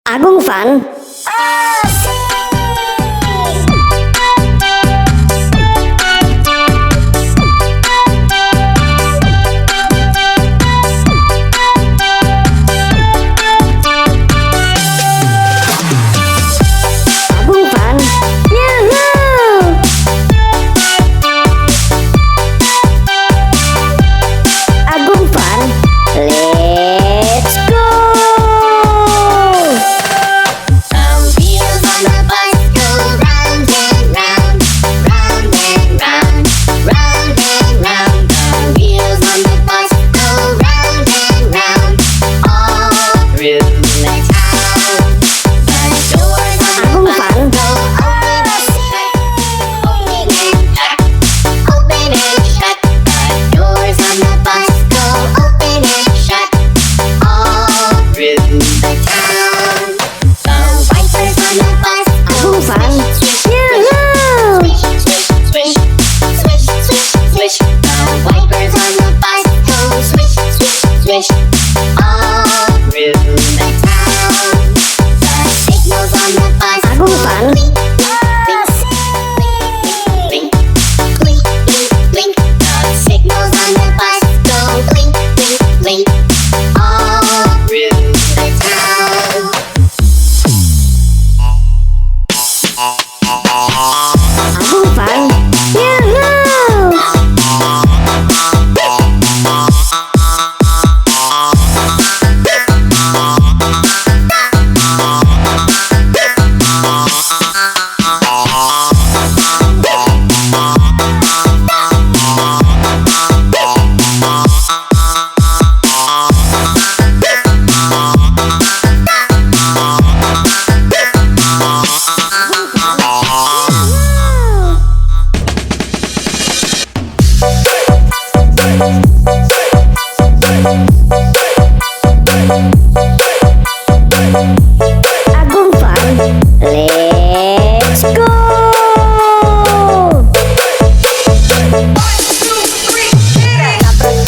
Agung Fan. Agung Fan, let's go.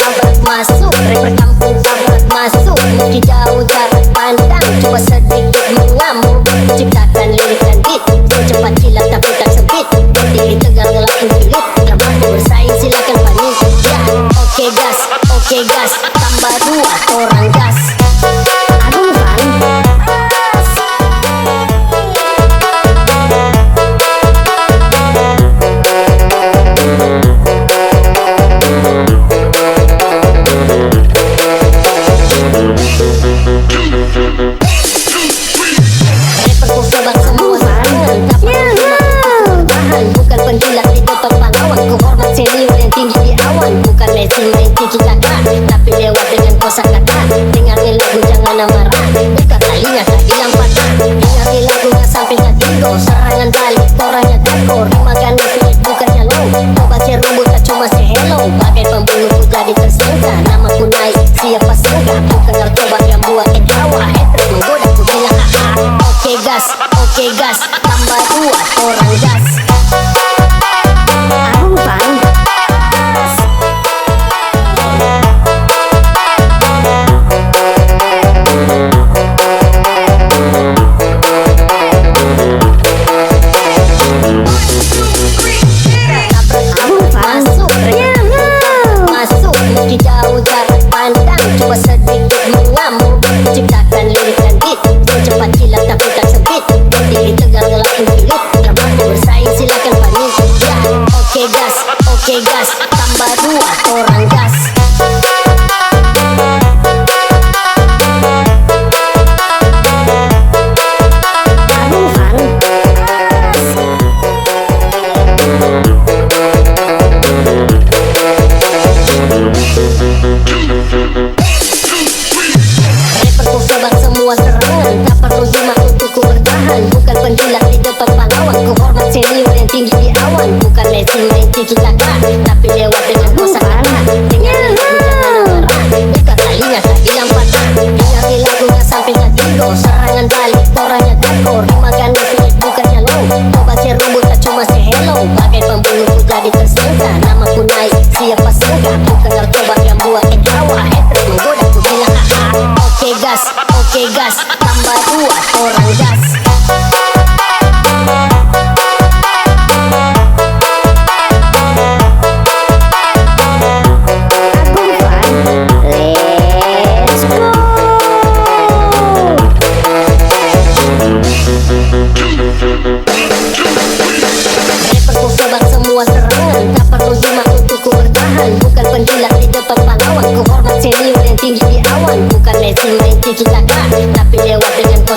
Tabrak masuk, rapper kampung tabrak masuk. Meski jauh jarak pandang, coba sedikit mengamuk. Ciptakan lirikan beat, cepat kilat tapi tak sempit. Berdiri tegang ngelakuin spirit, yang mampu bersaing silakan panik. Ya, oke gas, tambah 2 orang gas. Agung Fan. Tapi lewat dengan kosakata, dengarkan lagu jangan marah. Buka talinya tak hilang patah. Dengarkan lagunya sampai tak tidur. Serangan balik, orangnya takut. Rimakan nafis bukannya low. Kau baca rumput tak cuma say hello. Bagai pembunuh ku jadi tersangka. Namaku naik, siapa sangka. Bukan narkoba yang buat ketawa. Haters menggoda ku bilang haha. Oke gas, tambah 2 orang gas. Agung Fan. Coba sedikit mengamuk, ciptakan lirikan beat, cepat kilat tapi tak sempit. Berdiri tegang ngelakuin spirit, yang mampu bersaing silakan panik. Ya, oke gas, tambah 2 orang gas. Agung Fan. Semua serangan, tak perlu jimat untuk ku bertahan. Bukan penjilat di depan pahlawan, ku hormat senior yang tinggi di awan. Bukan lesin main tiki taka, tapi lewat dengan kosakata. Dengarkan lagu jangan marah, buka talinya tak hilang patah. Dengarkan lagunya sampai tak tidur. Serangan balik, orangnya takut. Rimakan nafis bukannya low. Kau baca rumput tak cuma say hello. Bagai pembunuh ku jadi tersangka. Namaku naik, siapa sangka. Bukan narkoba yang buat ketawa. Haters menggoda ku bilang haha. Oke gas, tambah 2 orang.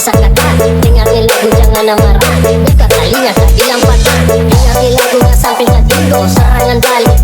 masa kata. Dengarin lagu jangan amarah, buka talinya tak bilang patah. Dengarin lagu gak sampai jadigo, serangan balik